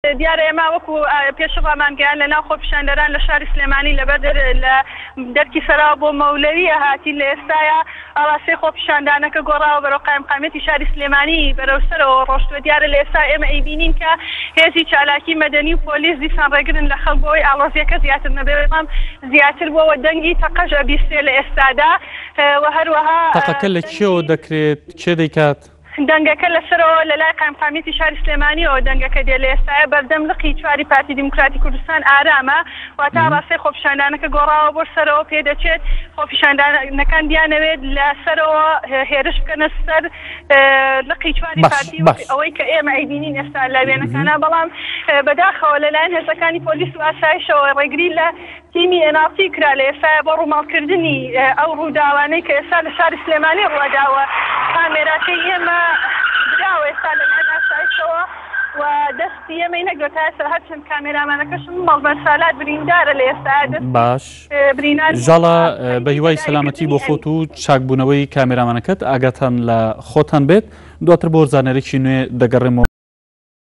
دیارە ئێمە وەکو پێشڕامانگەیان لە ناو خۆپیشاندەران لە شاری سلێمانی لەبەر لە دەرکی سەرا بۆ مەولەویە هاتی لە ئێستاە ئاڵاسەی خۆپیشاندانەکە گۆڕاوە بەرەو قایمقامەتی شاری سلێمانی بەرەوسەرەوە ڕۆشتووە. دیارە لە ئێستا ئێمە ئەیبینین کە هێزی چالاکی مەدەنی و پۆلیس دیسان ڕێگرن لە خەڵکەوەی ئاڵۆزیەکە زیاتر نەبێتم زیاتر بۆەوە دەنگی تەقەش ئەبیستێ لە ئێستادا و هەروەها تەقەکە لە کێوە دەکرێت کێ دەیکات؟ دەنگەکە لەسەرەوە لە لای قایمقامەتی شاری سلێمانیەوە دەنگەکە دێ لە ئێستاە بەردەم لقی چواری پارتی دیموکراتی کوردستان ئارامە واتە ڕاستی خۆپیشاندانەکە گۆڕاوە بۆ سەرەوە پێدەچێت خۆپیشاندانەکان دیانەوێت لەسەرەوە هێرش بکەنە سەر لقی چواری پارتی ئەوەی کە ئێمە ئەیبینین ئێستا لە وێنەکانە بەڵام بەداخەوە لەلایەن هێزەکانی پۆلیس و ئاسایشەوە ڕێگری لە تیمی ئێناسی کرا لە ئێستاە بۆ ڕووماڵکردنی ئەو ڕووداوانەی کە ئێستا لە شاری سلێمانی ڕواداوە کامێراکەی ئێمە براوە ئێستا لەلایەن ئاسایشەوە و دەستی ئێمەی نەگرێتە ئێستا هەرچەند کامێرامانەکەشم مەڵبەرسالات بریندارە لە ئێستا باش ژاڵە بە هیوای سەلامەتی بۆ خۆت و چاکبوونەوەی کامێرامانەکەت ئاگاتان لە خۆتان بێت دواتر بۆ زانەرێکی نوێ دەگەڕێمەوە.